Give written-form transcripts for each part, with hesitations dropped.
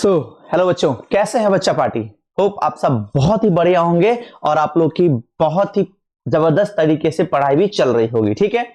So hello बच्चों, कैसे हैं बच्चा पार्टी। होप आप सब बहुत ही बढ़िया होंगे और आप लोग की बहुत ही जबरदस्त तरीके से पढ़ाई भी चल रही होगी। ठीक है,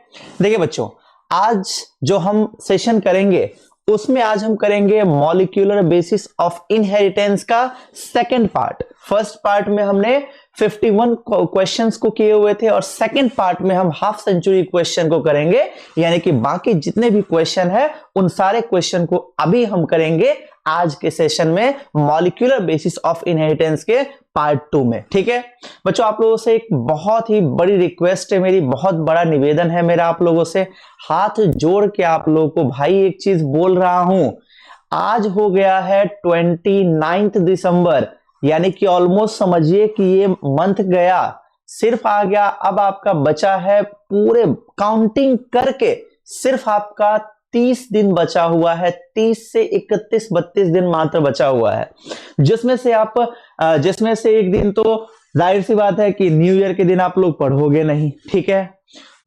देखिए बच्चों, आज जो हम सेशन करेंगे उसमें आज हम करेंगे मॉलिक्यूलर बेसिस ऑफ इनहेरिटेंस का सेकंड पार्ट। फर्स्ट पार्ट में हमने 51 क्वेश्चंस को किए हुए थे और सेकंड पार्ट में हम हाफ सेंचुरी क्वेश्चन को करेंगे, यानी कि बाकी जितने भी क्वेश्चन है उन सारे क्वेश्चन को अभी हम करेंगे आज के सेशन में मॉलिक्यूलर बेसिस ऑफ इनहेरिटेंस के पार्ट 2 में। ठीक है बच्चों, आप लोगों से एक बहुत ही बड़ी रिक्वेस्ट है मेरी, बहुत बड़ा निवेदन है मेरा आप लोगों से, हाथ जोड़ के आप लोगों को भाई एक चीज बोल रहा हूं। आज हो गया है 29 दिसंबर, यानी कि ऑलमोस्ट समझिए कि ये मंथ गया, सिर्फ आ गया। अब आपका बचा है पूरे काउंटिंग करके सिर्फ आपका 30 दिन बचा हुआ है, 30 से 31-32 दिन मात्र बचा हुआ है, जिसमें से एक दिन तो जाहिर सी बात है कि न्यू ईयर के दिन आप लोग पढ़ोगे नहीं। ठीक है,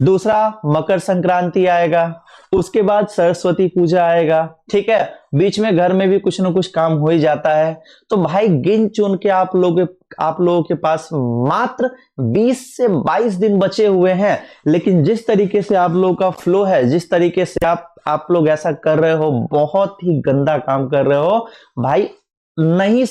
दूसरा मकर संक्रांति आएगा, उसके बाद सरस्वती पूजा आएगा। ठीक है, बीच में घर में भी कुछ ना कुछ काम हो ही जाता है। तो भाई गिन चुन के आप लोगों के पास मात्र 20 से 22 दिन बचे हुए हैं, लेकिन जिस तरीके से आप लोगों का फ्लो है, जिस तरीके से आप लोग ऐसा कर रहे हो, बहुत ही गंदा काम कर रहे हो भाई। नहीं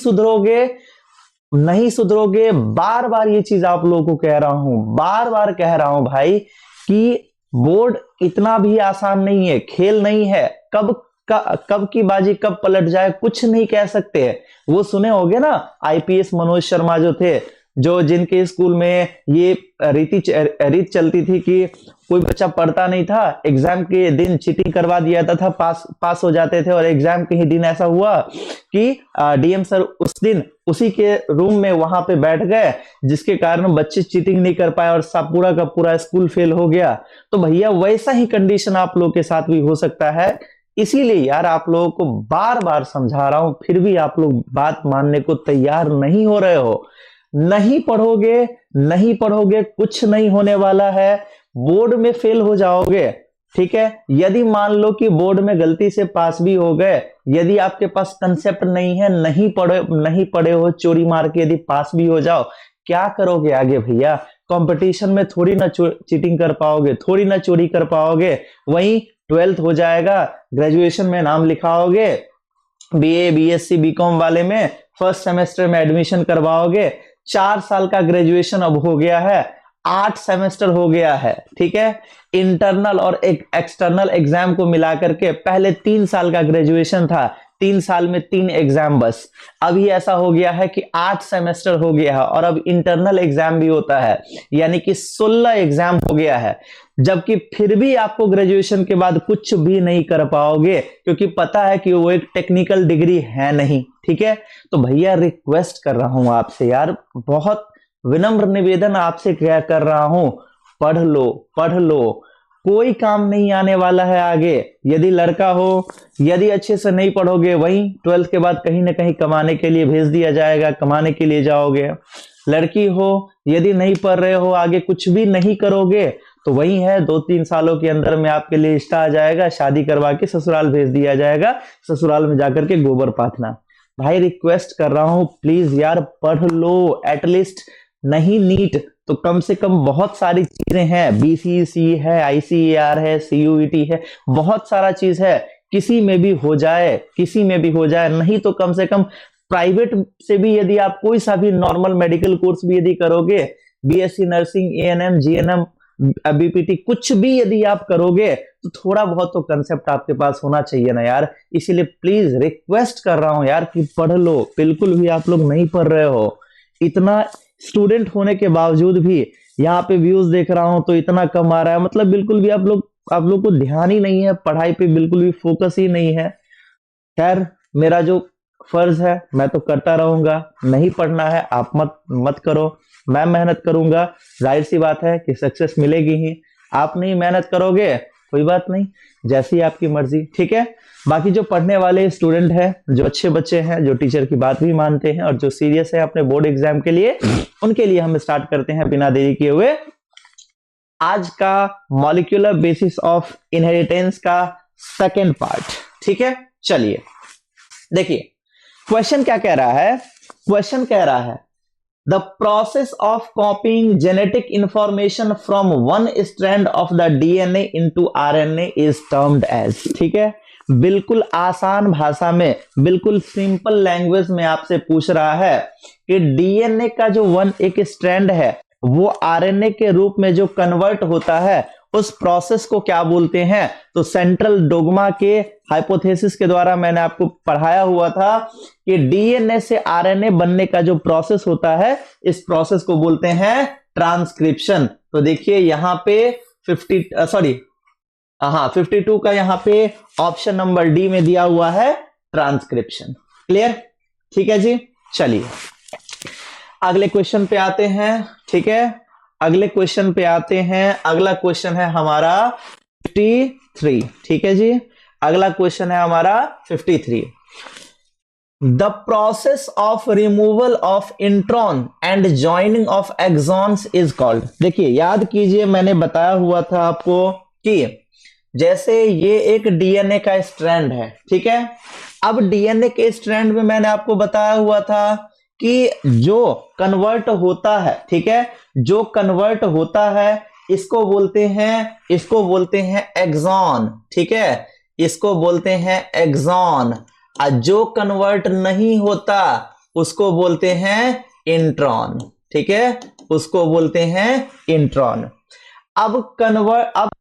सुधरोगे। बार बार ये चीज आप लोगों को कह रहा हूं, बार बार कह रहा हूं भाई कि बोर्ड इतना भी आसान नहीं है, खेल नहीं है। कब की बाजी कब पलट जाए कुछ नहीं कह सकते। वो सुने होंगे ना, आईपीएस मनोज शर्मा जो थे, जिनके स्कूल में ये रीत चलती थी कि कोई बच्चा पढ़ता नहीं था, एग्जाम के दिन चीटिंग करवा दिया था, पास हो जाते थे। और एग्जाम के ही दिन ऐसा हुआ कि डीएम सर उस दिन उसी के रूम में वहां पे बैठ गए, जिसके कारण बच्चे चीटिंग नहीं कर पाए और पूरा का पूरा स्कूल फेल हो गया। तो भैया वैसा ही कंडीशन आप लोग के साथ भी हो सकता है। इसीलिए यार आप लोगों को बार बार समझा रहा हूं, फिर भी आप लोग बात मानने को तैयार नहीं हो रहे हो। नहीं पढ़ोगे कुछ नहीं होने वाला है, बोर्ड में फेल हो जाओगे। ठीक है, यदि मान लो कि बोर्ड में गलती से पास भी हो गए, यदि आपके पास कंसेप्ट नहीं है, नहीं पढ़े हो, चोरी मार के यदि पास भी हो जाओ, क्या करोगे आगे भैया। कंपटीशन में थोड़ी ना चीटिंग कर पाओगे, थोड़ी ना चोरी कर पाओगे। वहीं 12th हो जाएगा, ग्रेजुएशन में नाम लिखाओगे, बीए बीएससी बीकॉम वाले में फर्स्ट सेमेस्टर में एडमिशन करवाओगे। 4 साल का ग्रेजुएशन अब हो गया है, 8 सेमेस्टर हो गया है। ठीक है, इंटरनल और एक्सटर्नल एग्जाम को मिलाकर के पहले 3 साल का ग्रेजुएशन था, 3 साल में 3 एग्जाम बस। अभी ऐसा हो गया है कि 8 सेमेस्टर हो गया है और अब इंटरनल एग्जाम भी होता है, यानी कि 16 एग्जाम हो गया है। जबकि फिर भी आपको ग्रेजुएशन के बाद कुछ भी नहीं कर पाओगे, क्योंकि पता है कि वो एक टेक्निकल डिग्री है नहीं। ठीक है, तो भैया रिक्वेस्ट कर रहा हूं आपसे यार, बहुत विनम्र निवेदन आपसे क्या कर रहा हूं, पढ़ लो। कोई काम नहीं आने वाला है आगे। यदि लड़का हो, यदि अच्छे से नहीं पढ़ोगे, वहीं 12th के बाद कहीं ना कहीं कमाने के लिए भेज दिया जाएगा, कमाने के लिए जाओगे। लड़की हो, यदि नहीं पढ़ रहे हो, आगे कुछ भी नहीं करोगे, तो वही है 2-3 सालों के अंदर में आपके लिए रिश्ता आ जाएगा, शादी करवा के ससुराल भेज दिया जाएगा, ससुराल में जाकर के गोबर पाथना। भाई रिक्वेस्ट कर रहा हूं प्लीज यार, पढ़ लो। एटलीस्ट नहीं नीट तो कम से कम बहुत सारी चीजें हैं, बीसीसी है, आईसीएआर है, सीयूईटी है, बहुत सारा चीज है, किसी में भी हो जाए। नहीं तो कम से कम प्राइवेट से भी यदि आप कोई सा भी नॉर्मल मेडिकल कोर्स भी यदि करोगे, BSc nursing, ANM, GNM, BPT, कुछ भी यदि आप करोगे, तो थोड़ा बहुत तो कंसेप्ट आपके पास होना चाहिए ना यार। इसीलिए प्लीज रिक्वेस्ट कर रहा हूं यार कि पढ़ लो। बिल्कुल भी आप लोग नहीं पढ़ रहे हो। इतना स्टूडेंट होने के बावजूद भी यहाँ पे व्यूज देख रहा हूं तो इतना कम आ रहा है, मतलब बिल्कुल भी आप लोग को ध्यान ही नहीं है, पढ़ाई पे बिल्कुल भी फोकस ही नहीं है। खैर, मेरा जो फर्ज है मैं तो करता रहूंगा। नहीं पढ़ना है आप मत करो, मैं मेहनत करूंगा। जाहिर सी बात है कि सक्सेस मिलेगी ही। आप नहीं मेहनत करोगे, कोई बात नहीं, जैसी आपकी मर्जी। ठीक है, बाकी जो पढ़ने वाले स्टूडेंट हैं, जो अच्छे बच्चे हैं, जो टीचर की बात भी मानते हैं और जो सीरियस है अपने बोर्ड एग्जाम के लिए, उनके लिए हम स्टार्ट करते हैं बिना देरी किए हुए आज का मॉलिक्यूलर बेसिस ऑफ इनहेरिटेंस का सेकेंड पार्ट। ठीक है, चलिए देखिए, क्वेश्चन क्या कह रहा है? क्वेश्चन कह रहा है the process of copying genetic information from one strand of the DNA into RNA is termed as. ठीक है, बिल्कुल आसान भाषा में, बिल्कुल सिंपल लैंग्वेज में आपसे पूछ रहा है कि डीएनए का जो एक स्ट्रैंड है वो आरएनए के रूप में जो कन्वर्ट होता है उस प्रोसेस को क्या बोलते हैं? तो सेंट्रल डोग्मा के हाइपोथेसिस के द्वारा मैंने आपको पढ़ाया हुआ था कि डीएनए से आरएनए बनने का जो प्रोसेस होता है इस प्रोसेस को बोलते हैं ट्रांसक्रिप्शन। तो देखिए यहां पे 52 का यहां पे ऑप्शन नंबर डी में दिया हुआ है ट्रांसक्रिप्शन। क्लियर? ठीक है जी, चलिए अगले क्वेश्चन पे आते हैं। ठीक है, अगले क्वेश्चन पे आते हैं। अगला क्वेश्चन है हमारा 53। ठीक है जी, अगला क्वेश्चन है हमारा 53। The process of removal of intron and joining of exons is called. देखिए याद कीजिए, मैंने बताया हुआ था आपको कि जैसे ये एक डीएनए का स्ट्रैंड है, ठीक है, अब डीएनए के स्ट्रैंड में मैंने आपको बताया हुआ था कि जो कन्वर्ट होता है, ठीक है, जो कन्वर्ट होता है इसको बोलते हैं एक्सॉन। ठीक है, इसको बोलते हैं एक्सॉन। और जो कन्वर्ट नहीं होता उसको बोलते हैं इंट्रॉन। ठीक है, उसको बोलते हैं इंट्रॉन। अब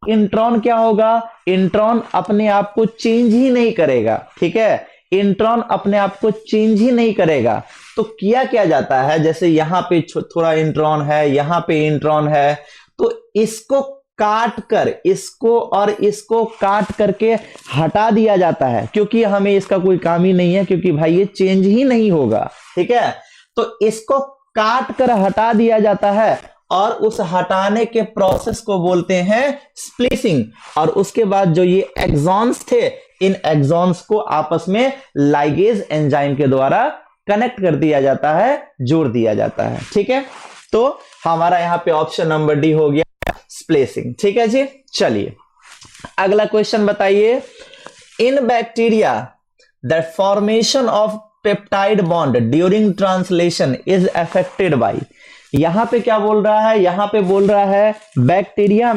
इंट्रॉन क्या होगा? इंट्रॉन अपने आप को चेंज ही नहीं करेगा। ठीक है, इंट्रॉन अपने आप को चेंज ही नहीं करेगा। तो क्या जाता है, जैसे यहां पे थोड़ा इंट्रॉन है, यहां पे इंट्रॉन है, तो इसको काट कर, इसको और इसको काट करके हटा दिया जाता है, क्योंकि हमें इसका कोई काम ही नहीं है, क्योंकि भाई ये चेंज ही नहीं होगा। ठीक है, तो इसको काट कर हटा दिया जाता है और उस हटाने के प्रोसेस को बोलते हैं स्प्लिसिंग। और उसके बाद जो ये एक्सॉन्स थे, इन एक्सॉन्स को आपस में लाइगेज एंजाइम के द्वारा कनेक्ट कर दिया जाता है, जोड़ दिया जाता है। ठीक है, तो हमारा यहां पे ऑप्शन नंबर डी हो गया स्प्लिसिंग। ठीक है जी, चलिए अगला क्वेश्चन बताइए। इन bacteria the formation of peptide bond during translation is affected by. यहां पे क्या बोल रहा है? यहां पे बोल रहा है बैक्टीरिया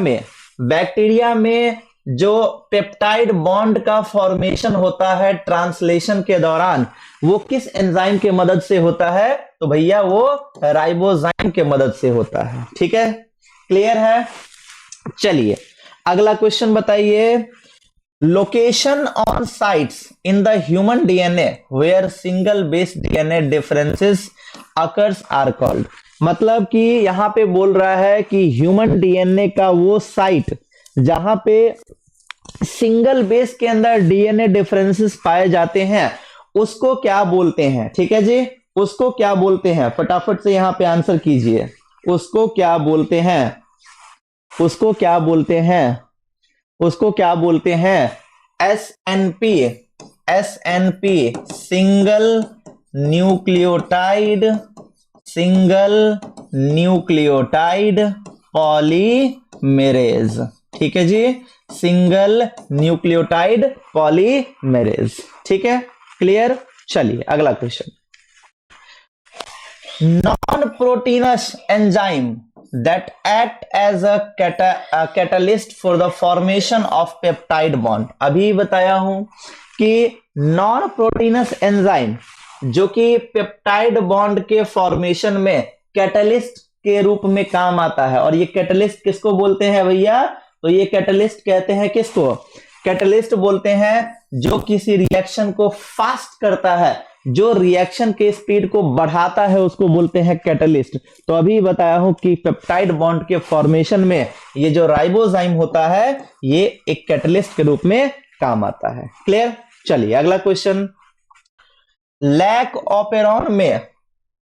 में जो पेप्टाइड बॉन्ड का फॉर्मेशन होता है ट्रांसलेशन के दौरान, वो किस एंजाइम के मदद से होता है? तो भैया वो राइबोजाइम के मदद से होता है। ठीक है, क्लियर है? चलिए अगला क्वेश्चन बताइए। Location on sites in the human DNA where single base DNA differences occurs are called. मतलब कि यहां पे बोल रहा है कि ह्यूमन डीएनए का वो साइट जहां पे सिंगल बेस के अंदर डीएनए डिफरेंसेस पाए जाते हैं उसको क्या बोलते हैं? ठीक है जी, उसको क्या बोलते हैं? फटाफट से यहां पे आंसर कीजिए। उसको क्या बोलते हैं? उसको क्या बोलते हैं? उसको क्या बोलते हैं? SNP single nucleotide polymerase. ठीक है जी, सिंगल न्यूक्लियोटाइड पॉलीमेरेज। ठीक है, क्लियर? चलिए अगला question. Non proteins enzyme that act as a catalyst for the formation of peptide bond। अभी बताया हूं कि नॉन प्रोटीनस एंजाइम जो कि पेप्टाइड बॉन्ड के फॉर्मेशन में कैटलिस्ट के रूप में काम आता है। और ये कैटलिस्ट किसको बोलते हैं भैया? तो ये कैटलिस्ट कहते हैं किसको? कैटलिस्ट बोलते हैं जो किसी रिएक्शन को फास्ट करता है, जो रिएक्शन के स्पीड को बढ़ाता है, उसको बोलते हैं कैटलिस्ट। तो अभी बताया हूं कि पेप्टाइड बॉन्ड के फॉर्मेशन में ये जो राइबोजाइम होता है ये एक कैटलिस्ट के रूप में काम आता है। क्लियर? चलिए अगला क्वेश्चन। लैक ऑपेरॉन में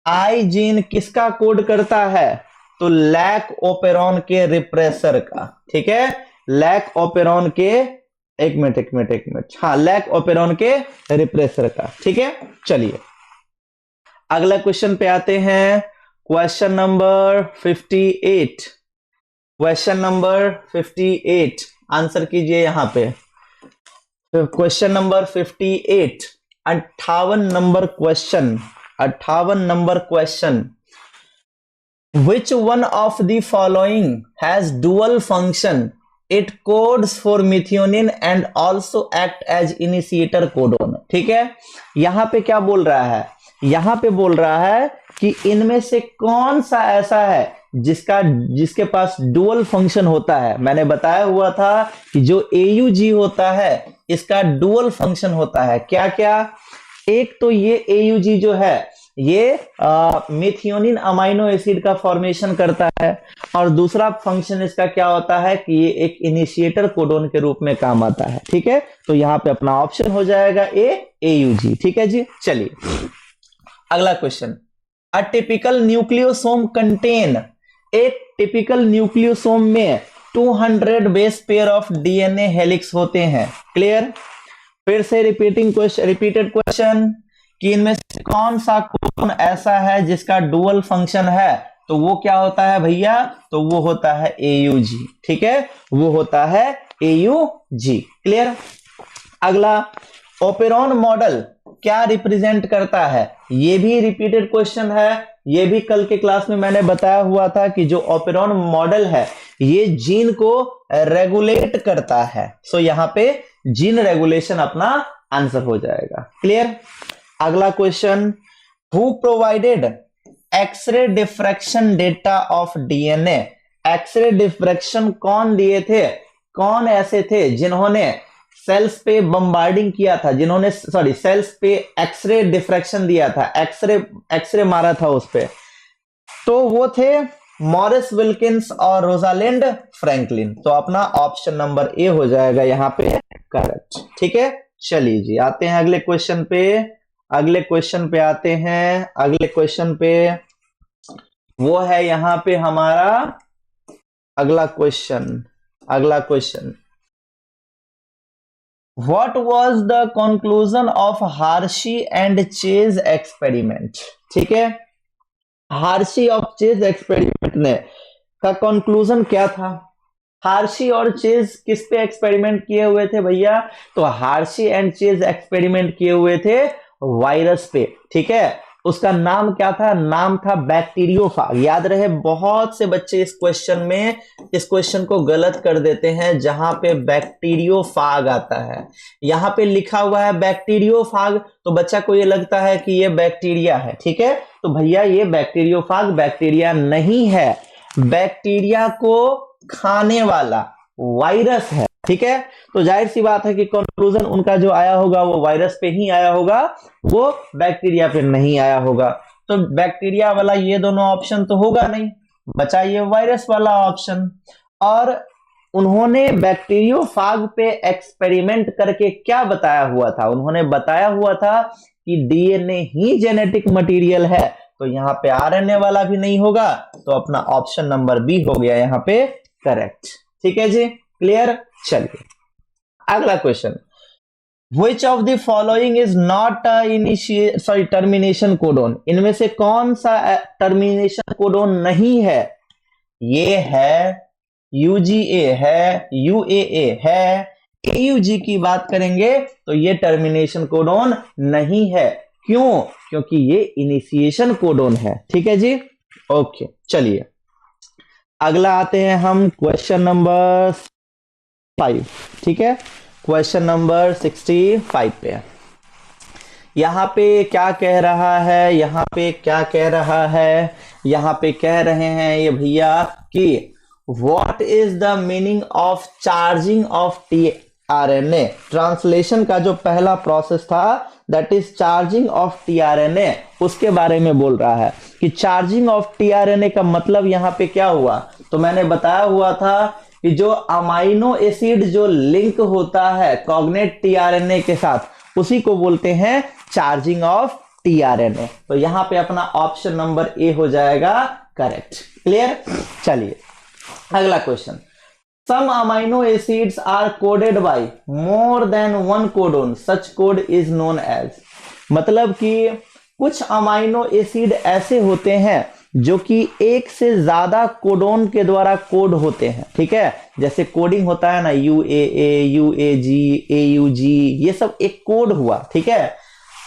आई जीन किसका कोड करता है? तो लैक ऑपेरॉन के रिप्रेसर का। ठीक है, लैक ऑपेरॉन के एक मिनट हाँ, लैक ऑपेरॉन के रिप्रेसर का। ठीक है, चलिए अगला क्वेश्चन पे आते हैं। Question number 58। Question number 58 answer कीजिए यहां पे। Question number 58 58 number question, 58 number question, which one of the following has dual function, it codes for methionine and also act as initiator codon। ठीक है, यहां पे क्या बोल रहा है, यहां पे बोल रहा है कि इनमें से कौन सा ऐसा है जिसके पास डुअल फंक्शन होता है। मैंने बताया हुआ था कि जो AUG होता है इसका डुअल फंक्शन होता है। क्या क्या, एक तो ये AUG जो है ये मेथियोनिन अमाइनो एसिड का फॉर्मेशन करता है, और दूसरा फंक्शन इसका क्या होता है कि ये एक इनिशिएटर कोडोन के रूप में काम आता है। ठीक है, तो यहां पे अपना ऑप्शन हो जाएगा AUG। ठीक है जी, चलिए अगला question. A typical nucleosome contain, एक टिपिकल न्यूक्लियोसोम में 200 base pair of DNA helix होते हैं। क्लियर, फिर से रिपीटेड क्वेश्चन कि इनमें से कौन सा कोडन ऐसा है जिसका डुअल फंक्शन है, तो वो क्या होता है भैया, तो वो होता है AUG। ठीक है, वो होता है AUG। क्लियर, अगला, ओपेरॉन मॉडल क्या रिप्रेजेंट करता है, ये भी रिपीटेड क्वेश्चन है। ये भी कल के क्लास में मैंने बताया हुआ था कि जो ओपेरॉन मॉडल है ये जीन को रेगुलेट करता है। सो यहां पे जीन रेगुलेशन अपना आंसर हो जाएगा। क्लियर, अगला question, who provided X-ray diffraction data of DNA। X-ray diffraction कौन दिए थे, कौन ऐसे थे जिन्होंने सेल्स पे बम्बार्डिंग किया था, जिन्होंने सेल्स पे एक्सरे डिफ्रैक्शन दिया था, एक्सरे मारा था उस पे, तो वो थे मॉरिस विल्किंस और रोजालिंड फ्रैंकलिन। तो अपना ऑप्शन नंबर A हो जाएगा यहां पे करेक्ट। ठीक है, चलिए जी आते हैं अगले क्वेश्चन पे, अगले क्वेश्चन पे आते हैं। अगले क्वेश्चन पे वो है यहां पे हमारा अगला क्वेश्चन, अगला question, What was the conclusion of Hershey and Chase experiment। ठीक है, हार्शी और चेज एक्सपेरिमेंट ने का कंक्लूजन क्या था। हार्शी और चेज किस पे एक्सपेरिमेंट किए हुए थे भैया, तो हार्शी एंड चेज एक्सपेरिमेंट किए हुए थे वायरस पे। ठीक है, उसका नाम क्या था, नाम था बैक्टीरियोफाग। याद रहे, बहुत से बच्चे इस क्वेश्चन को गलत कर देते हैं जहां पे बैक्टीरियोफाग आता है। यहां पे लिखा हुआ है बैक्टीरियोफाग, तो बच्चा को ये लगता है कि ये बैक्टीरिया है। ठीक है, तो भैया ये बैक्टीरियोफाग बैक्टीरिया नहीं है, बैक्टीरिया को खाने वाला वायरस है। ठीक है, तो जाहिर सी बात है कि कंक्लूजन उनका जो आया होगा वो वायरस पे ही आया होगा, वो बैक्टीरिया पे नहीं आया होगा। तो बैक्टीरिया वाला ये दोनों ऑप्शन तो होगा नहीं, बचा ये वायरस वाला ऑप्शन। और उन्होंने बैक्टीरियोफाग पे एक्सपेरिमेंट करके क्या बताया हुआ था, उन्होंने बताया हुआ था कि DNA ही जेनेटिक मटेरियल है, तो यहां पे RNA वाला भी नहीं होगा, तो अपना ऑप्शन नंबर B हो गया यहां पे करेक्ट। ठीक है जी, क्लियर। चलिए अगला question, Which of the following is not termination codon। इनमें से कौन सा टर्मिनेशन कोडोन नहीं है, ये है UGA है, UAA है, AUG की बात करेंगे तो ये टर्मिनेशन कोडोन नहीं है। क्यों, क्योंकि ये इनिशिएशन कोडोन है। ठीक है जी, ओके चलिए अगला आते हैं हम क्वेश्चन नंबर 5। ठीक है, क्वेश्चन नंबर 65 पे। यहां पे क्या कह रहा है, यहां पे क्या कह रहा है, यहां पे कह रहे हैं ये भैया कि what is the meaning of charging of tRNA। Translation का जो पहला प्रोसेस था that is charging of tRNA, उसके बारे में बोल रहा है कि चार्जिंग ऑफ tRNA का मतलब यहां पे क्या हुआ। तो मैंने बताया हुआ था कि जो अमाइनो एसिड जो लिंक होता है कॉग्नेट tRNA के साथ उसी को बोलते हैं चार्जिंग ऑफ tRNA। तो यहां पे अपना ऑप्शन नंबर A हो जाएगा करेक्ट। क्लियर, चलिए अगला question, some amino acids are coded by more than one codon, such code is known as. मतलब कि कुछ अमाइनो एसिड ऐसे होते हैं जो कि एक से ज्यादा कोडोन के द्वारा कोड होते हैं। ठीक है, जैसे कोडिंग होता है ना UAA, UAG, AUG, ये सब एक कोड हुआ। ठीक है,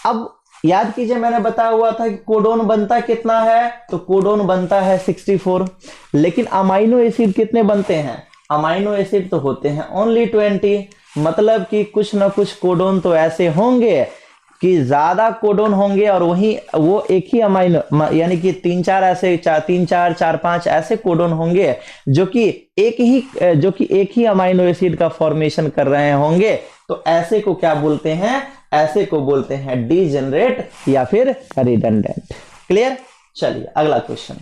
अब याद कीजिए मैंने बताया हुआ था कि कोडोन बनता कितना है, तो कोडोन बनता है 64, लेकिन अमाइनो एसिड कितने बनते हैं, अमाइनो एसिड तो होते हैं ओनली 20। मतलब कि कुछ ना कुछ कोडोन तो ऐसे होंगे कि ज्यादा कोडोन होंगे और वही वो एक ही अमाइनो यानी कि तीन चार चार पांच ऐसे कोडोन होंगे जो कि एक ही अमाइनो एसिड का फॉर्मेशन कर रहे होंगे। तो ऐसे को क्या बोलते हैं, ऐसे को बोलते हैं डीजेनरेट या फिर रिडंडेंट। क्लियर। चलिए अगला क्वेश्चन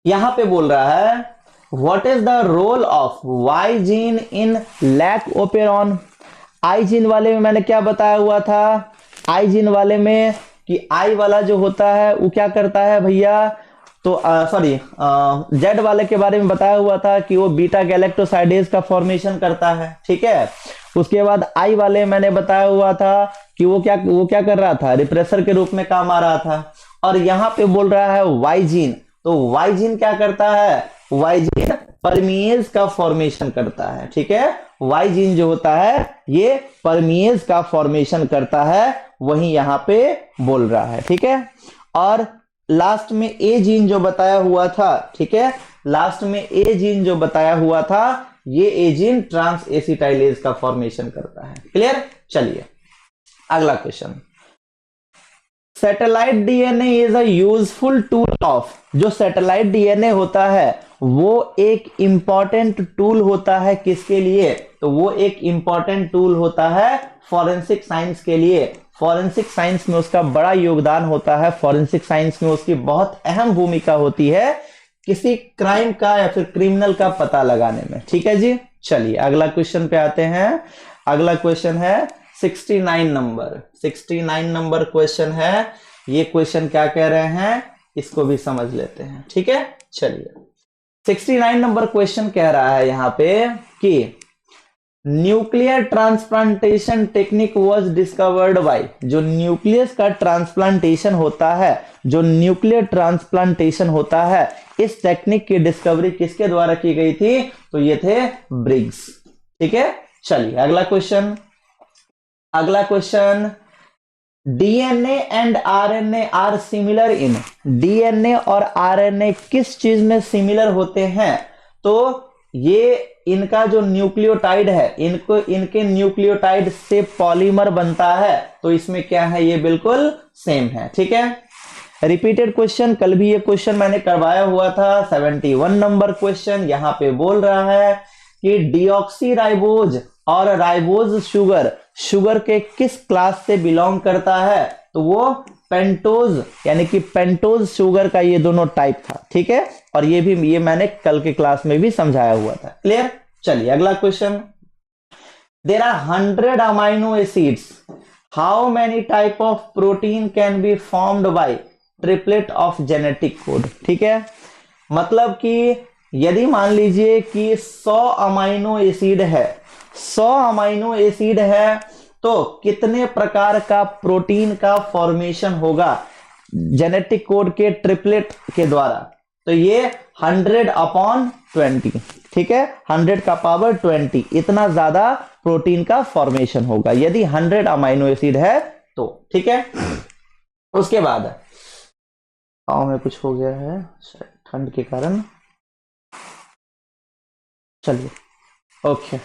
यहां पे बोल रहा है what is the role of Y gene in lac operon. I gene वाले में मैंने क्या बताया हुआ था, आई जीन वाले में कि आई वाला जो होता है वो क्या करता है भैया, तो सॉरी जेड वाले के बारे में बताया हुआ था कि वो बीटा गैलेक्टोसाइडेज का फॉर्मेशन करता है, ठीक है। उसके बाद आई वाले मैंने बताया हुआ था कि वो क्या कर रहा था, रिप्रेसर के रूप में काम आ रहा था। और यहां पे बोल रहा है वाई जीन, तो वाई जीन क्या करता है, वाई जीन परमीएज का फॉर्मेशन करता है, ठीक है। वाई जीन जो होता है ये परमीएज का फॉर्मेशन करता है, वही यहां पे बोल रहा है, ठीक है। और लास्ट में ए जीन जो बताया हुआ था, ठीक है, लास्ट में ए जीन जो बताया हुआ था, ये ए जीन ट्रांस एसिटाइलेज का फॉर्मेशन करता है। क्लियर। चलिए अगला question, satellite DNA is a useful tool of, जो सैटेलाइट डीएनए होता है वो एक इंपॉर्टेंट टूल होता है किसके लिए, तो वो एक इंपॉर्टेंट टूल होता है फॉरेंसिक साइंस के लिए। फॉरेंसिक साइंस में उसका बड़ा योगदान होता है, फॉरेंसिक साइंस में उसकी बहुत अहम भूमिका होती है किसी क्राइम का या फिर क्रिमिनल का पता लगाने में, ठीक है जी। चलिए अगला क्वेश्चन पे आते हैं। अगला क्वेश्चन है 69 नंबर, 69 नंबर क्वेश्चन है। ये क्वेश्चन क्या कह रहे हैं इसको भी समझ लेते हैं, ठीक है। चलिए 69 नंबर क्वेश्चन कह रहा है यहां पे कि nuclear transplantation technique was discovered by, जो न्यूक्लियस का ट्रांसप्लांटेशन होता है, जो न्यूक्लियर ट्रांसप्लांटेशन होता है, इस टेक्निक की डिस्कवरी किसके द्वारा की गई थी, तो ये थे ब्रिग्स, ठीक है। चलिए अगला क्वेश्चन, अगला question, DNA and RNA are similar in, DNA और आरएनए किस चीज में सिमिलर होते हैं, तो ये इनका जो न्यूक्लियोटाइड है, इनके न्यूक्लियोटाइड से पॉलीमर बनता है, तो इसमें क्या है, ये बिल्कुल सेम है, ठीक है। रिपीटेड क्वेश्चन, कल भी ये क्वेश्चन मैंने करवाया हुआ था, 71 नंबर क्वेश्चन यहां पे बोल रहा है कि डीऑक्सीराइबोज और राइबोज शुगर के किस क्लास से बिलोंग करता है, तो वो पेंटोज यानी कि पेंटोज शुगर का ये दोनों टाइप था, ठीक है। और ये मैंने कल के क्लास में भी समझाया हुआ था। क्लियर। चलिए अगला question, there are 100 amino acids, how many type of protein can be formed by triplet of genetic code, ठीक है। मतलब कि यदि मान लीजिए कि 100 अमाइनो एसिड है, 100 अमाइनो एसिड है, तो कितने प्रकार का प्रोटीन का फॉर्मेशन होगा जेनेटिक कोड के ट्रिपलेट के द्वारा, तो ये 100/20, ठीक है, 100 का पावर 20, इतना ज्यादा प्रोटीन का फॉर्मेशन होगा यदि 100 अमाइनो एसिड है तो, ठीक है। उसके बाद पाँव में कुछ हो गया है ठंड के कारण, चलिए okay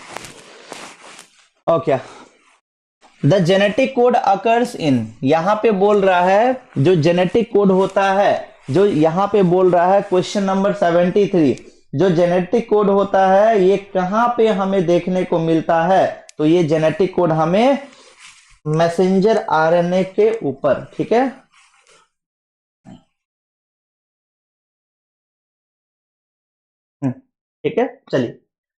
okay, the genetic code occurs in, यहां पे बोल रहा है जो जेनेटिक कोड होता है, जो यहां पे बोल रहा है क्वेश्चन नंबर 73, जो जेनेटिक कोड होता है ये कहां पे हमें देखने को मिलता है, तो ये जेनेटिक कोड हमें मैसेंजर आरएनए के ऊपर, ठीक है। ठीक है। चलिए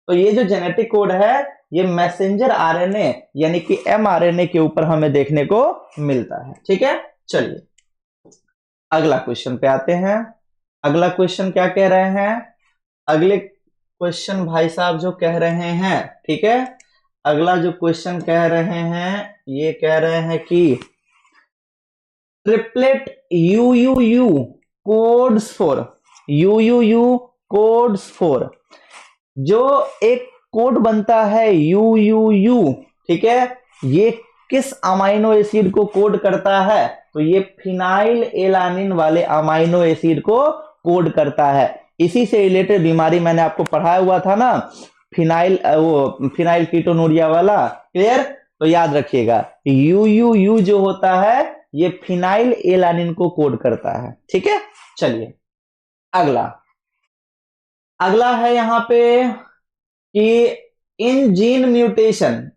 तो ये जो जेनेटिक कोड है ये मैसेंजर आरएनए यानी कि एमआरएनए के ऊपर हमें देखने को मिलता है, ठीक है। चलिए अगला क्वेश्चन पे आते हैं। अगला क्वेश्चन क्या कह रहे हैं, अगले क्वेश्चन भाई साहब जो कह रहे हैं, ठीक है, अगला जो क्वेश्चन कह रहे हैं ये कह रहे हैं कि triplet UUU codes for, UUU codes for, जो एक कोड बनता है यूयूयू, ठीक है, ये किस अमाइनो एसिड को कोड करता है? तो ये फिनाइल एलानिन वाले अमाइनो एसिड को कोड करता है। इसी से रिलेटेड बीमारी मैंने आपको पढ़ाया हुआ था ना, फिनाइल कीटोनूरिया वाला। क्लियर? तो याद रखिएगा यू जो होता है ये फिनाइल एलानिन को कोड करता है। ठीक है, चलिए अगला है यहां पे कि in gene mutation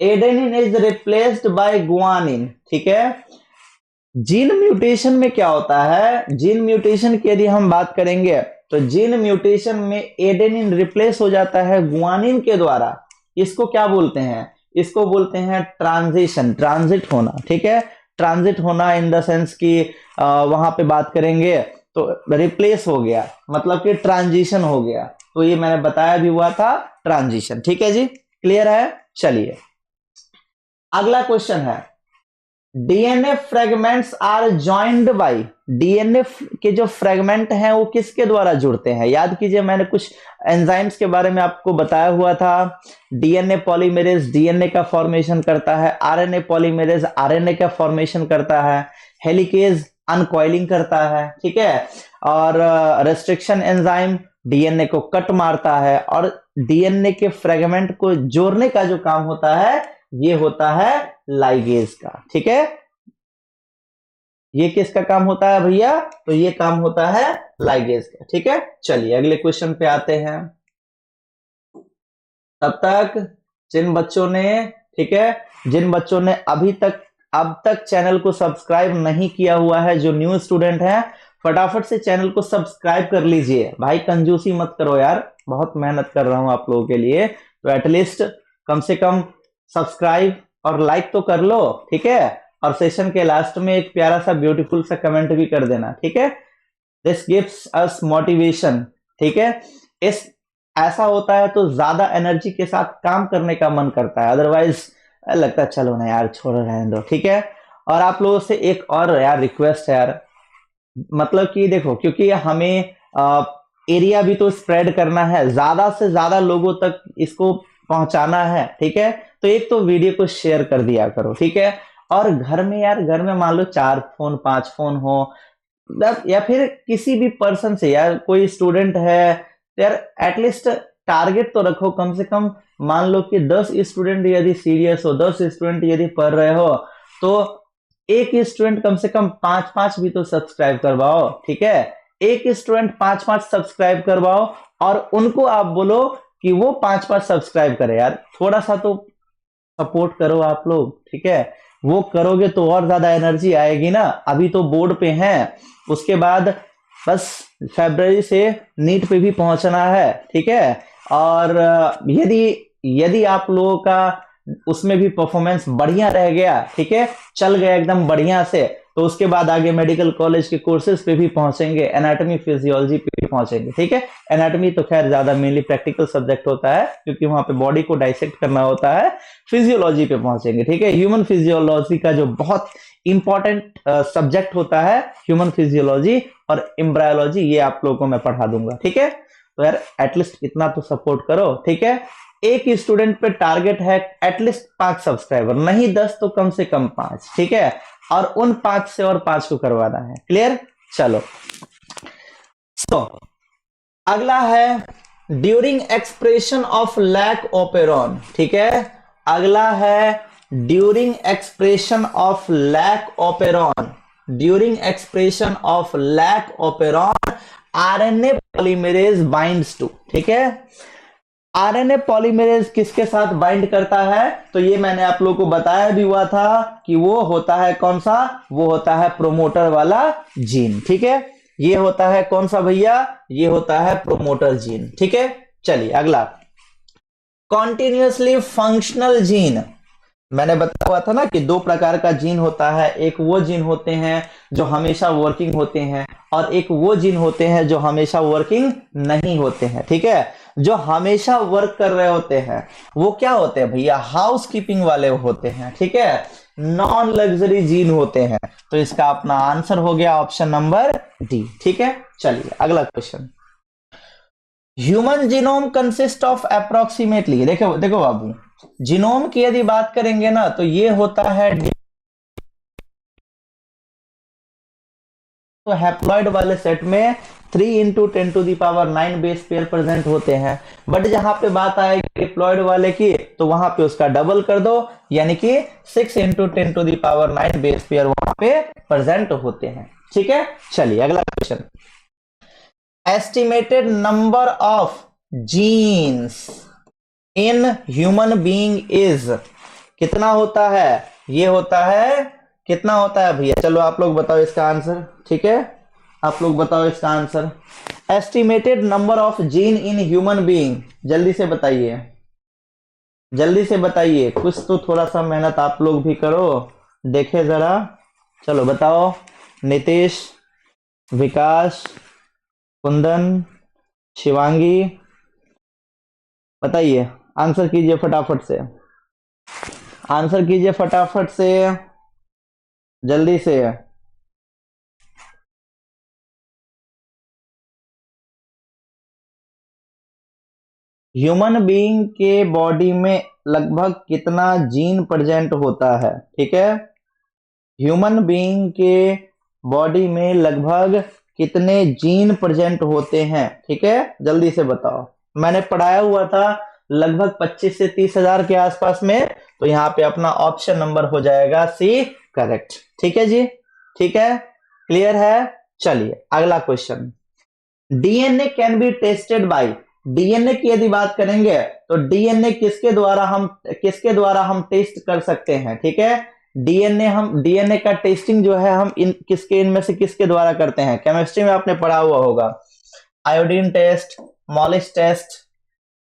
adenine is replaced by guanine. ठीक है, जीन म्यूटेशन में क्या होता है? जीन म्यूटेशन की यदि हम बात करेंगे तो जीन म्यूटेशन में एडेनिन रिप्लेस हो जाता है गुआनिन के द्वारा। इसको क्या बोलते हैं? इसको बोलते हैं ट्रांजिशन, ट्रांजिट होना। ठीक है, ट्रांजिट होना इन द सेंस कि वहां पे बात करेंगे तो रिप्लेस हो गया, मतलब कि ट्रांजिशन हो गया। तो ये मैंने बताया भी हुआ था, ट्रांजिशन। ठीक है जी, क्लियर है? चलिए अगला क्वेश्चन है, DNA fragments are joined by, DNA के जो फ्रेगमेंट हैं वो किसके द्वारा जुड़ते हैं? याद कीजिए मैंने कुछ एंजाइम्स के बारे में आपको बताया हुआ था। डीएनए पॉलीमेरेज डीएनए का फॉर्मेशन करता है, आरएनए पॉलीमेरेज आरएनए का फॉर्मेशन करता है, हेलिकेज अनकॉइलिंग करता है। ठीक है, और रेस्ट्रिक्शन एंजाइम डीएनए को कट मारता है, और डीएनए के फ्रेगमेंट को जोड़ने का जो काम होता है ये होता है लाइगेज का। ठीक है, ये किसका काम होता है भैया? तो ये काम होता है लाइगेज का। ठीक है, चलिए अगले क्वेश्चन पे आते हैं। तब तक जिन बच्चों ने, ठीक है, जिन बच्चों ने अब तक चैनल को सब्सक्राइब नहीं किया हुआ है, जो न्यू स्टूडेंट हैं, फटाफट से चैनल को सब्सक्राइब कर लीजिए। भाई कंजूसी मत करो यार, बहुत मेहनत कर रहा हूं आप लोगों के लिए, तो एटलीस्ट कम से कम सब्सक्राइब और लाइक तो कर लो। ठीक है, और सेशन के लास्ट में एक प्यारा सा ब्यूटीफुल सा कमेंट भी कर देना। ठीक है, दिस गिव्स अस मोटिवेशन। ठीक है, इस ऐसा होता है तो ज्यादा एनर्जी के साथ काम करने का मन करता है, अदरवाइज लगता है चलो ना यार छोड़ो रहने दो। ठीक है, और आप लोगों से एक और यार रिक्वेस्ट है यार, मतलब कि देखो, क्योंकि हमें एरिया भी तो स्प्रेड करना है, ज्यादा से ज्यादा लोगों तक इसको पहुंचाना है। ठीक है, तो एक तो वीडियो को शेयर कर दिया करो। ठीक है, और घर में मान लो 4 फोन 5 फोन हो, या फिर किसी भी पर्सन से, यार कोई स्टूडेंट है यार, एटलीस्ट टारगेट तो रखो, कम से कम मान लो कि 10 स्टूडेंट यदि सीरियस हो, 10 स्टूडेंट यदि पढ़ रहे हो, तो एक स्टूडेंट कम से कम 5-5 भी तो सब्सक्राइब करवाओ। ठीक है, एक स्टूडेंट 5-5 सब्सक्राइब करवाओ, और उनको आप बोलो कि वो 5-5 सब्सक्राइब करे। यार थोड़ा सा तो सपोर्ट करो आप लोग। ठीक है, वो करोगे तो और ज्यादा एनर्जी आएगी ना। अभी तो बोर्ड पे हैं, उसके बाद बस फरवरी से नीट पे भी पहुंचना है। ठीक है, और यदि आप लोगों का उसमें भी परफॉर्मेंस बढ़िया रह गया, ठीक है, चल गया एकदम बढ़िया से, तो उसके बाद आगे मेडिकल कॉलेज के कोर्सेज पे भी पहुंचेंगे, एनाटॉमी फिजियोलॉजी पे भी पहुंचेंगे। ठीक है, एनाटॉमी तो खैर ज्यादा मेनली प्रैक्टिकल सब्जेक्ट होता है, क्योंकि वहां पे बॉडी को डाइसेक्ट करना होता है। फिजियोलॉजी पे पहुंचेंगे। ठीक है, ह्यूमन फिजियोलॉजी का जो बहुत इंपॉर्टेंट सब्जेक्ट होता है, ह्यूमन फिजियोलॉजी और एम्ब्रायोलॉजी, ये आप लोगों को मैं पढ़ा दूंगा। ठीक है, तो यार एटलीस्ट इतना तो सपोर्ट करो। ठीक है, एक स्टूडेंट पे टारगेट है एटलीस्ट 5 सब्सक्राइबर, नहीं 10 तो कम से कम 5। ठीक है, और उन 5 से और 5 को करवाना है। क्लियर? चलो, अगला है during expression of lac operon. ठीक है, अगला है during expression of lac operon, during expression of lac operon RNA polymerase binds to. ठीक है, आरएनए पॉलीमरेज किसके साथ बाइंड करता है? तो ये मैंने आप लोगों को बताया भी हुआ था कि वो होता है कौन सा? वो होता है प्रोमोटर वाला जीन। ठीक है, ये होता है कौन सा भैया? ये होता है प्रोमोटर जीन। ठीक है, चलिए अगला, कॉन्टिन्यूअसली फंक्शनल जीन। मैंने बताया हुआ था ना कि 2 प्रकार का जीन होता है, एक वो जीन होते हैं जो हमेशा वर्किंग होते हैं, और एक वो जीन होते हैं जो हमेशा वर्किंग नहीं होते हैं। ठीक है, जो हमेशा वर्क कर रहे होते हैं वो क्या होते हैं भैया? हाउस कीपिंग वाले होते हैं। ठीक है, नॉन लग्जरी जीन होते हैं। तो इसका अपना आंसर हो गया ऑप्शन नंबर डी। ठीक है, चलिए अगला question, human genome consist of approximately, देखो बाबू, जीनोम की यदि बात करेंगे ना तो ये होता है तो हैप्लॉइड वाले सेट में 3 इंटू 10⁹ बेस पेयर प्रेजेंट होते हैं, बट जहां पे बात आएगी डिप्लॉइड वाले की तो वहां पे उसका डबल कर दो, यानी कि 6 इंटू 10⁹ बेस पेयर वहां पे प्रेजेंट होते हैं। ठीक है, चलिए अगला question. Estimated number of genes in human being is, कितना होता है? ये होता है, कितना होता है भैया? चलो आप लोग बताओ इसका आंसर। ठीक है, आप लोग बताओ इसका answer. Estimated number of gene in human being, जल्दी से बताइए, जल्दी से बताइए, कुछ तो थोड़ा सा मेहनत आप लोग भी करो, देखे जरा। चलो बताओ, नीतीश, विकास, कुंदन, शिवांगी, बताइए, आंसर कीजिए फटाफट से, आंसर कीजिए फटाफट से, जल्दी से। ह्यूमन बीइंग के बॉडी में लगभग कितना जीन प्रेजेंट होता है? ठीक है, ह्यूमन बीइंग के बॉडी में लगभग कितने जीन प्रेजेंट होते हैं? ठीक है, जल्दी से बताओ। मैंने पढ़ाया हुआ था लगभग 25 से 30 हजार के आसपास में, तो यहाँ पे अपना ऑप्शन नंबर हो जाएगा सी करेक्ट। ठीक है जी, ठीक है, क्लियर है। चलिए अगला question. DNA can be tested by, DNA की यदि बात करेंगे तो डीएनए किसके द्वारा हम टेस्ट कर सकते हैं? ठीक है, डीएनए का टेस्टिंग जो है हम इनमें से किसके द्वारा करते हैं? केमिस्ट्री में आपने पढ़ा हुआ होगा, आयोडीन टेस्ट, मॉलिस टेस्ट,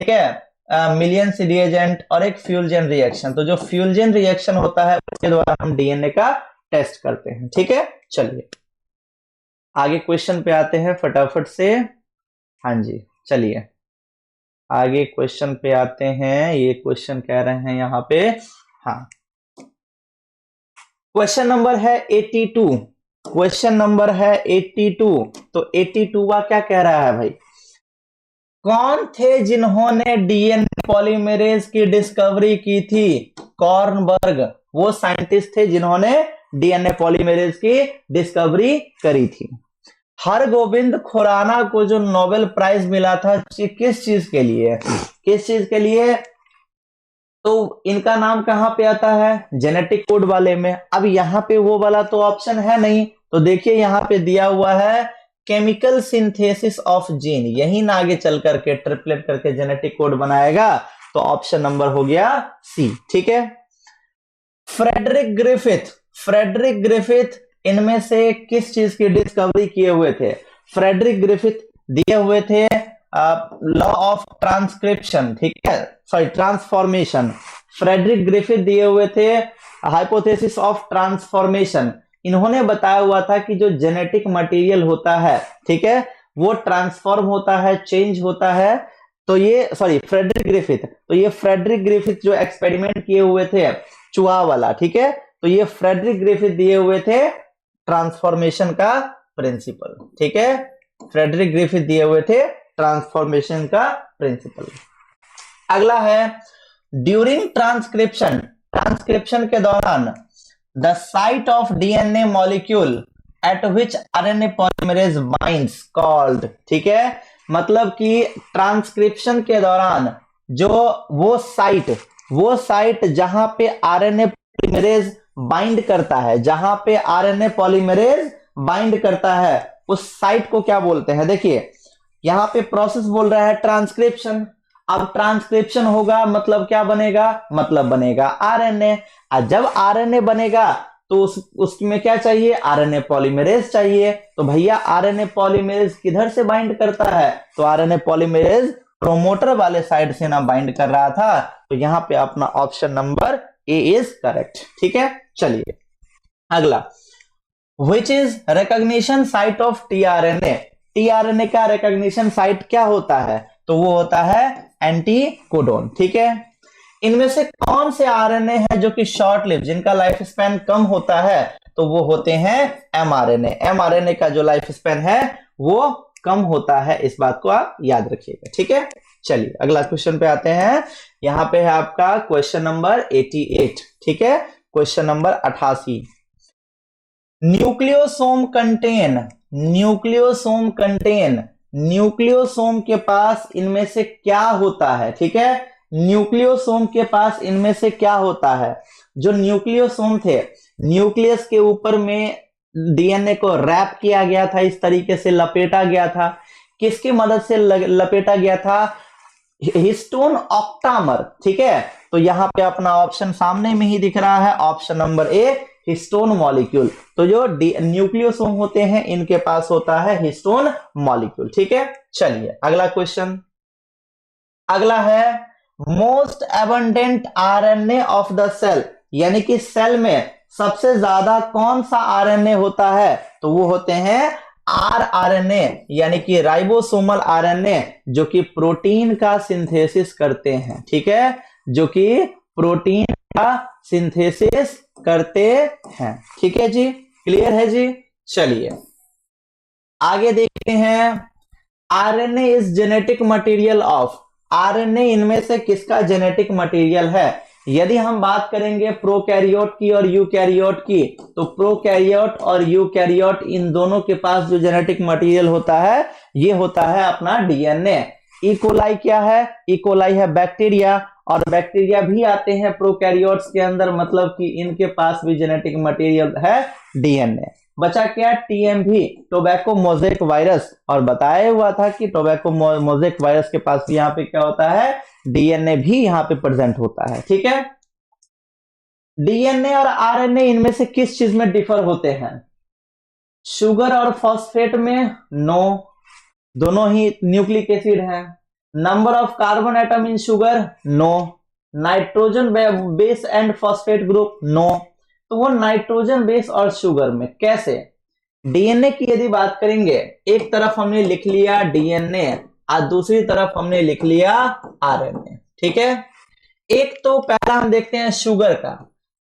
ठीक है, मिलियंस रिएजेंट और एक फ्यूजन रिएक्शन। तो जो फ्यूजन रिएक्शन होता है उसके द्वारा हम डीएनए का टेस्ट करते हैं। ठीक है, चलिए आगे क्वेश्चन पे आते हैं फटाफट से। हाँ जी, चलिए आगे क्वेश्चन पे आते हैं। ये क्वेश्चन कह रहे हैं यहाँ पे, हाँ, क्वेश्चन नंबर है 82, क्वेश्चन नंबर है 82। तो 82 क्या कह रहा है भाई? कौन थे जिन्होंने डीएनए पॉलीमरेज की डिस्कवरी की थी? कॉर्नबर्ग, वो साइंटिस्ट थे जिन्होंने डीएनए पॉलीमरेज की डिस्कवरी करी थी। हरगोविंद खुराना को जो नोबेल प्राइज मिला था किस चीज के लिए, किस चीज के लिए? तो इनका नाम कहां पे आता है? जेनेटिक कोड वाले में। अब यहां पे वो वाला तो ऑप्शन है नहीं, तो देखिए यहां पे दिया हुआ है केमिकल सिंथेसिस ऑफ जीन, यही ना आगे चल करके ट्रिपलेट करके जेनेटिक कोड बनाएगा, तो ऑप्शन नंबर हो गया सी। ठीक है, फ्रेडरिक ग्रिफिथ, फ्रेडरिक ग्रिफिथ इनमें से किस चीज की डिस्कवरी किए हुए थे? फ्रेडरिक ग्रिफिथ दिए हुए थे लॉ ऑफ ट्रांसक्रिप्शन, ठीक है, सॉरी ट्रांसफॉर्मेशन। फ्रेडरिक ग्रिफिथ दिए हुए थे हाइपोथेसिस ऑफ ट्रांसफॉर्मेशन। इन्होंने बताया हुआ था कि जो जेनेटिक मटेरियल होता है, ठीक है, वो ट्रांसफॉर्म होता है, चेंज होता है। तो ये सॉरी फ्रेडरिक ग्रिफिथ, तो ये फ्रेडरिक ग्रिफिथ जो एक्सपेरिमेंट किए हुए थे चुहा वाला, ठीक है, तो ये फ्रेडरिक ग्रिफिथ दिए हुए थे ट्रांसफॉर्मेशन का प्रिंसिपल। ठीक है, फ्रेडरिक ग्रिफिथ दिए हुए थे ट्रांसफॉर्मेशन का प्रिंसिपल। अगला है ड्यूरिंग ट्रांसक्रिप्शन, ट्रांसक्रिप्शन के दौरान the site of DNA molecule eight which RNA polymerase binds called. ठीक है, मतलब कि ट्रांसक्रिप्शन के दौरान जो वो साइट जहां पे आरएनए पॉलीमरेज बाइंड करता है, जहां पे आरएनए पॉलीमरेज बाइंड करता है, उस साइट को क्या बोलते हैं? देखिए यहां पे प्रोसेस बोल रहा है ट्रांसक्रिप्शन। अब ट्रांसक्रिप्शन होगा मतलब क्या बनेगा? मतलब बनेगा आरएनए। जब आरएनए बनेगा तो उसमें क्या चाहिए? आरएनए पॉलीमरेज चाहिए। तो भैया आरएनए पॉलीमरेज किधर से बाइंड करता है? तो आरएनए पॉलीमरेज प्रोमोटर वाले साइड से ना बाइंड कर रहा था, तो यहां पे अपना option number A is correct. ठीक है, चलिए अगला, which is recognition site of tRNA. TRNA का रिकॉग्निशन साइट क्या होता है? तो वो होता है एंटीकोडोन। ठीक है, इनमें से कौन से आरएनए हैं जो कि शॉर्ट लिव, जिनका लाइफ स्पैन कम होता है? तो वो होते हैं एमआरएनए। एमआरएनए का जो लाइफ स्पैन है वो कम होता है, इस बात को आप याद रखिएगा। ठीक है, चलिए अगला क्वेश्चन पे आते हैं। यहां पे है आपका क्वेश्चन नंबर 88। ठीक है, question number 88। Nucleosome contain nucleosome के पास इनमें से क्या होता है? ठीक है, न्यूक्लियोसोम के पास इनमें से क्या होता है? जो न्यूक्लियोसोम थे, न्यूक्लियस के ऊपर में डीएनए को रैप किया गया था, इस तरीके से लपेटा गया था। किसकी मदद से लपेटा गया था? Histone octamer. ठीक है, तो यहां पे अपना ऑप्शन सामने में ही दिख रहा है, option number A, histone molecule. तो जो न्यूक्लियोसोम होते हैं इनके पास होता है हिस्टोन मॉलिक्यूल। ठीक है, चलिए अगला क्वेश्चन। अगला है most abundant RNA of the cell, यानी कि सेल में सबसे ज्यादा कौन सा आरएनए होता है? तो वो होते हैं आरएनए, यानी कि राइबोसोमल आरएनए, जो कि प्रोटीन का सिंथेसिस करते हैं। ठीक है, जो कि प्रोटीन का सिंथेसिस करते हैं। ठीक है जी, क्लियर है जी। चलिए आगे देखते हैं। RNA is genetic material of, RNA इनमें से किसका जेनेटिक मटेरियल है? यदि हम बात करेंगे प्रोकैरियोट की और यूकैरियोट की, तो प्रोकैरियोट और यूकैरियोट इन दोनों के पास जो जेनेटिक मटेरियल होता है ये होता है अपना डीएनए। इकोलाई क्या है? इकोलाई है बैक्टीरिया, और बैक्टीरिया भी आते हैं प्रोकैरियोट्स के अंदर, मतलब कि इनके पास भी जेनेटिक मटेरियल है डीएनए। बचा क्या? टीएमवी, टोबैको मोज़ेक वायरस, और बताया हुआ था कि टोबैको मोज़ेक वायरस के पास यहाँ पे क्या होता है? डीएनए भी यहाँ पे प्रेजेंट होता है। ठीक है, डीएनए और आरएनए इनमें से किस चीज में डिफर होते हैं? शुगर और फॉस्फेट में? नो, दोनों ही न्यूक्लिक एसिड हैं। Number of carbon atom in sugar? No. Nitrogen base and phosphate group? No. तो वो नाइट्रोजन बेस और शुगर में कैसे? डीएनए की यदि बात करेंगे, एक तरफ हमने लिख लिया डीएनए और दूसरी तरफ हमने लिख लिया आरएनए। ठीक है, एक तो पहला हम देखते हैं शुगर का,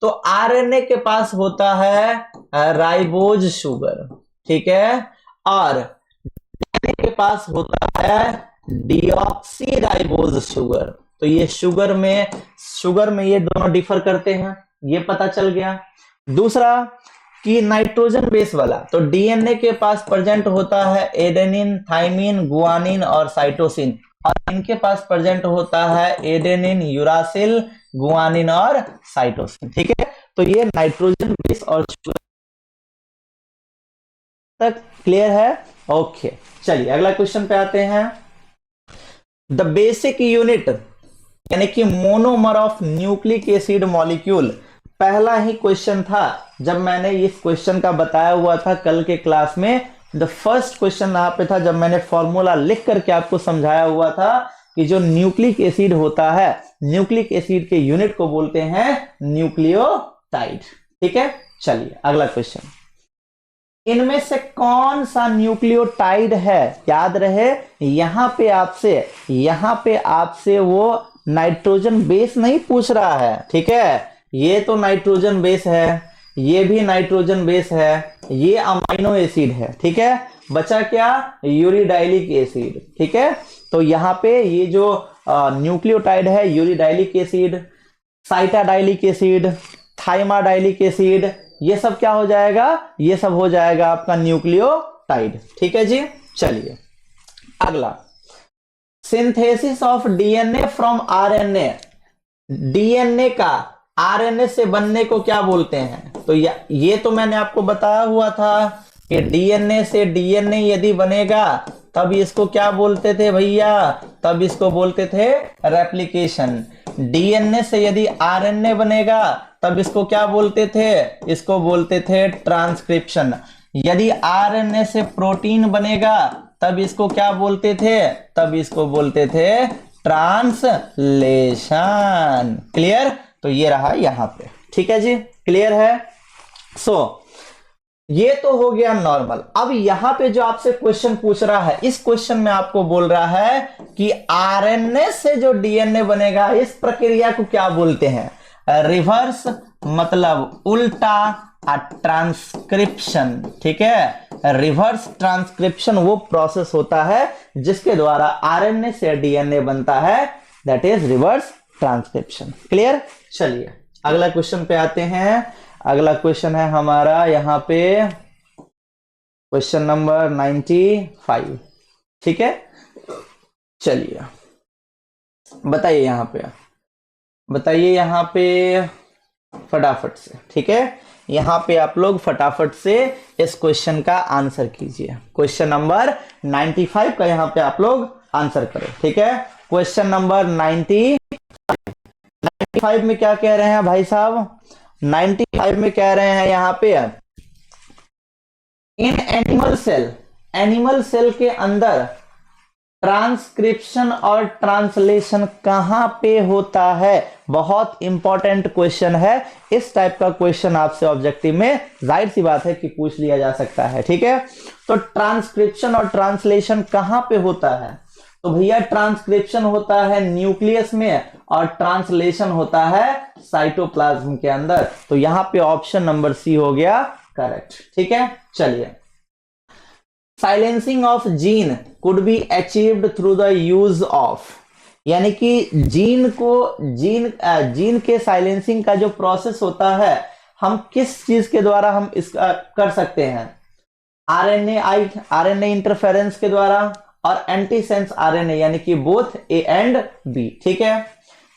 तो आरएनए के पास होता है राइबोज शुगर। ठीक है, और डीएनए के पास होता है डीऑक्सी राइबोज शुगर। तो ये शुगर में ये दोनों डिफर करते हैं, ये पता चल गया। दूसरा कि नाइट्रोजन बेस वाला, तो डीएनए के पास प्रेजेंट होता है एडेनिन, थाइमिन, गुआनिन और साइटोसिन, और इनके पास प्रेजेंट होता है एडेनिन, यूरासिल, गुआनिन और साइटोसिन। ठीक है, तो ये नाइट्रोजन बेस और शुगर तक क्लियर है? ओके, चलिए अगला क्वेश्चन पे आते हैं। द बेसिक यूनिट, यानी कि monomer of nucleic acid molecule, पहला ही क्वेश्चन था जब मैंने इस क्वेश्चन का बताया हुआ था कल के क्लास में। द फर्स्ट क्वेश्चन यहाँ पे था जब मैंने फॉर्मूला लिख करके आपको समझाया हुआ था कि जो न्यूक्लिक एसिड होता है, न्यूक्लिक एसिड के यूनिट को बोलते हैं न्यूक्लियोटाइड। ठीक है, चलिए अगला क्वेश्चन। इनमें से कौन सा न्यूक्लियोटाइड है? याद रहे यहां पे आपसे वो नाइट्रोजन बेस नहीं पूछ रहा है। ठीक है, ये तो नाइट्रोजन बेस है, ये भी नाइट्रोजन बेस है, ये अमाइनो एसिड है। ठीक है, बचा क्या? यूरिडाइलिक एसिड। ठीक है, तो यहां पे ये जो न्यूक्लियोटाइड है, यूरिडाइलिक एसिड, साइटाडाइलिक एसिड, थाइमाडाइलिक एसिड, ये सब क्या हो जाएगा? ये सब हो जाएगा आपका न्यूक्लियोटाइड। ठीक है जी, चलिए अगला। Synthesis of DNA from RNA, DNA का आरएनए से बनने को क्या बोलते हैं? तो ये तो मैंने आपको बताया हुआ था कि डीएनए से डीएनए यदि बनेगा तब इसको क्या बोलते थे भैया? तब इसको बोलते थे रेप्लिकेशन। डीएनए से यदि आरएनए बनेगा तब इसको क्या बोलते थे? इसको बोलते थे ट्रांसक्रिप्शन। यदि आरएनए से प्रोटीन बनेगा तब इसको क्या बोलते थे? तब इसको बोलते थे ट्रांसलेशन। क्लियर? तो ये रहा यहां पे। ठीक है जी, क्लियर है? ये तो हो गया नॉर्मल। अब यहां पे जो आपसे क्वेश्चन पूछ रहा है, इस क्वेश्चन में आपको बोल रहा है कि आरएनए से जो डीएनए बनेगा इस प्रक्रिया को क्या बोलते हैं? रिवर्स मतलब उल्टा ट्रांसक्रिप्शन। ठीक है, रिवर्स ट्रांसक्रिप्शन वो प्रोसेस होता है जिसके द्वारा आरएनए से डीएनए बनता है, that is reverse transcription. Clear? चलिए अगला क्वेश्चन पे आते हैं। अगला क्वेश्चन है हमारा यहाँ पे क्वेश्चन नंबर 95। ठीक है, चलिए बताइए यहाँ पे फटाफट से। ठीक है, यहाँ पे आप लोग फटाफट से इस क्वेश्चन का आंसर कीजिए। क्वेश्चन नंबर 95 का यहाँ पे आप लोग आंसर करो। ठीक है, क्वेश्चन नंबर 95 में क्या कह रहे हैं भाई साहब? 95 में कह रहे हैं यहाँ पे, इन एनिमल सेल के अंदर ट्रांसक्रिप्शन और ट्रांसलेशन कहां पे होता है? बहुत इंपॉर्टेंट क्वेश्चन है। इस टाइप का क्वेश्चन आपसे ऑब्जेक्टिव में जाहिर सी बात है कि पूछ लिया जा सकता है। ठीक है, तो ट्रांसक्रिप्शन और ट्रांसलेशन कहां पे होता है? तो भैया ट्रांसक्रिप्शन होता है न्यूक्लियस में और ट्रांसलेशन होता है साइटोप्लाज्म के अंदर। तो यहां पे ऑप्शन नंबर सी हो गया करेक्ट। ठीक है, चलिए silencing of gene could be achieved through the use of, यानी कि जीन के साइलेंसिंग का जो प्रोसेस होता है हम किस चीज के द्वारा हम इसका कर सकते हैं? आरएनए इंटरफेरेंस के द्वारा और एंटीसेंस आरएनए, यानी कि बोथ ए एंड बी। ठीक है,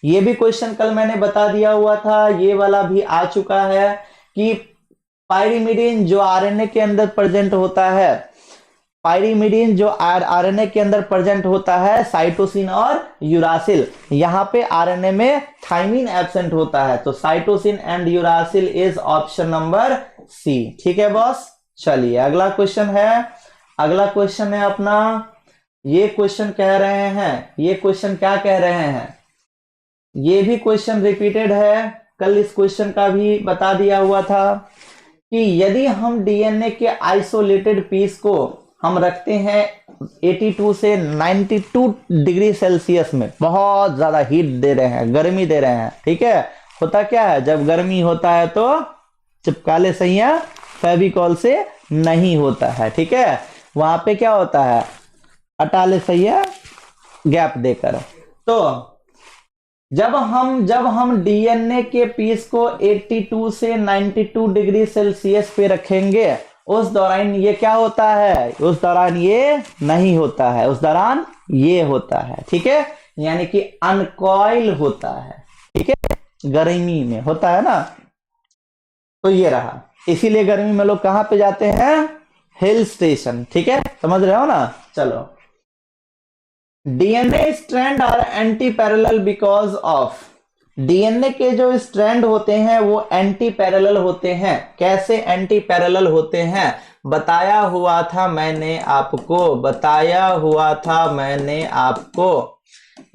ये भी क्वेश्चन कल मैंने बता दिया हुआ था, ये वाला भी आ चुका है कि पायरिमिडीन जो आरएनए के अंदर प्रेजेंट होता है, पायरिमिडीन जो आरएनए के अंदर प्रेजेंट होता है, साइटोसिन और यूरासिल, यहां पे आरएनए में थाइमिन एब्सेंट होता है। तो cytosine and uracil is option number C. ठीक है बॉस, चलिए अगला क्वेश्चन है अपना, ये क्वेश्चन कह रहे हैं, ये क्वेश्चन क्या कह रहे हैं? ये भी क्वेश्चन रिपीटेड है, कल इस क्वेश्चन का भी बता दिया हुआ था कि यदि हम डीएनए के आइसोलेटेड पीस को हम रखते हैं 82 से 92 डिग्री सेल्सियस में, बहुत ज्यादा हीट दे रहे हैं, गर्मी दे रहे हैं। ठीक है, होता क्या है जब गर्मी होता है तो चिपकाले सैया फेविकॉल से नहीं होता है। ठीक है, वहां पे क्या होता है, हटाले सैया गैप देकर। तो जब हम डीएनए के पीस को 82 से 92 डिग्री सेल्सियस पे रखेंगे, उस दौरान ये क्या होता है? उस दौरान ये नहीं होता है, उस दौरान ये होता है। ठीक है, यानी कि अनकॉइल होता है। ठीक है, गर्मी में होता है ना, तो ये रहा। इसीलिए गर्मी में लोग कहां पे जाते हैं? Hill station. ठीक है, समझ रहे हो ना? चलो, DNA strand are anti parallel because of, DNA के जो स्ट्रैंड होते हैं वो एंटी पैरेलल होते हैं। कैसे एंटी पैरेलल होते हैं? बताया हुआ था मैंने आपको,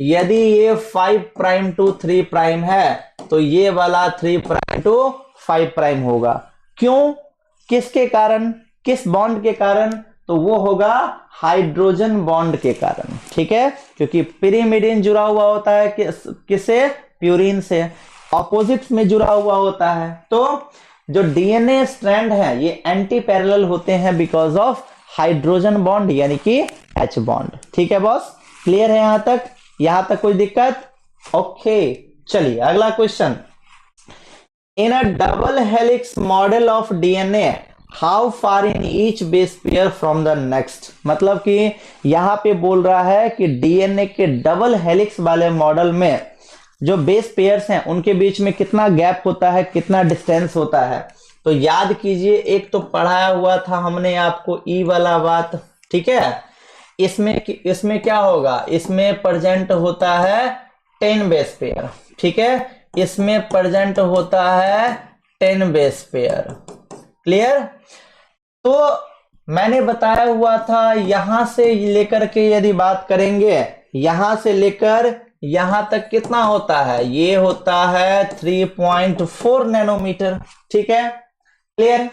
यदि ये 5 प्राइम टू 3 प्राइम है तो ये वाला 3 प्राइम टू 5 प्राइम होगा। क्यों? किसके कारण? किस बॉन्ड के कारण? तो वो होगा हाइड्रोजन बॉन्ड के कारण। ठीक है, क्योंकि पिरिमिडीन जुड़ा हुआ होता है किससे? प्यूरिन से। ऑपोजिट्स में जुड़ा हुआ होता है। तो जो डीएनए स्ट्रैंड है ये एंटी पैरेलल होते हैं बिकॉज ऑफ हाइड्रोजन बॉन्ड, यानी कि एच बॉन्ड। ठीक है बॉस, क्लियर है यहां तक? यहां तक कोई दिक्कत? ओके, चलिए अगला question. In a double helix model of DNA how far in each base pair from the next, मतलब कि यहां पे बोल रहा है कि डीएनए के डबल हेलिक्स वाले मॉडल में जो बेस पेयर्स हैं उनके बीच में कितना गैप होता है, कितना डिस्टेंस होता है। तो याद कीजिए, एक तो पढ़ाया हुआ था हमने आपको ई वाला बात। ठीक है, इसमें क्या होगा? इसमें प्रेजेंट होता है 10 बेस पेयर। ठीक है, इसमें प्रेजेंट होता है 10 बेस पेयर। क्लियर? तो मैंने बताया हुआ था यहां से लेकर के यदि बात करेंगे, यहां से लेकर यहां तक कितना होता है? ये होता है 3.4 नैनोमीटर। ठीक है, क्लियर?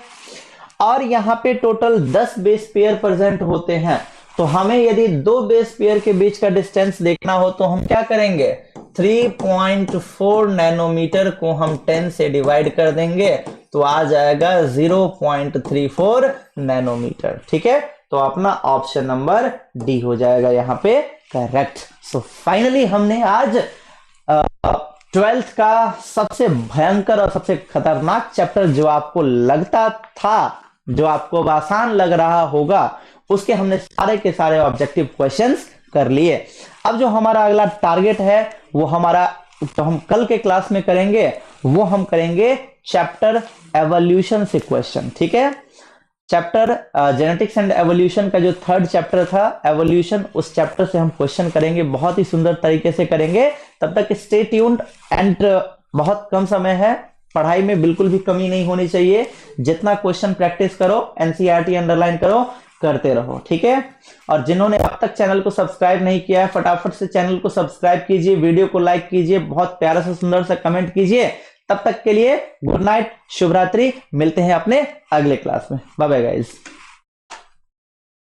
और यहां पे टोटल 10 बेस पेयर प्रेजेंट होते हैं। तो हमें यदि 2 बेस पेयर के बीच का डिस्टेंस देखना हो तो हम क्या करेंगे? 3.4 नैनोमीटर को हम 10 से डिवाइड कर देंगे तो आ जाएगा 0.34 नैनोमीटर। ठीक है, तो अपना ऑप्शन नंबर डी हो जाएगा यहाँ पे करेक्ट। सो फाइनली हमने आज 12th का सबसे भयंकर और सबसे खतरनाक चैप्टर जो आपको लगता था, जो आपको आसान लग रहा होगा, उसके हमने सारे के सारे ऑब्जेक्टिव क्वेश्चंस कर लिए। अब जो हमारा अगला टारगेट है वो हमारा, तो हम कल के क्लास में करेंगे, वो हम करेंगे चैप्टर एवोल्यूशन से क्वेश्चन। ठीक है, चैप्टर जेनेटिक्स एंड एवोल्यूशन का जो 3rd चैप्टर था एवोल्यूशन, उस चैप्टर से हम क्वेश्चन करेंगे, बहुत ही सुंदर तरीके से करेंगे। तब तक स्टे ट्यून्ड एंड बहुत कम समय है, पढ़ाई में बिल्कुल भी कमी नहीं होनी चाहिए। जितना क्वेश्चन प्रैक्टिस करो, एनसीईआरटी अंडरलाइन करो, करते रहो। ठीक है, और जिन्होंने अब तक चैनल को सब्सक्राइब नहीं किया है, फटाफट से चैनल को सब्सक्राइब कीजिए, वीडियो को लाइक कीजिए, बहुत प्यारा सा सुंदर सा कमेंट कीजिए। तब तक के लिए गुड नाइट, शुभ रात्रि, मिलते हैं अपने अगले क्लास में। Bye bye guys.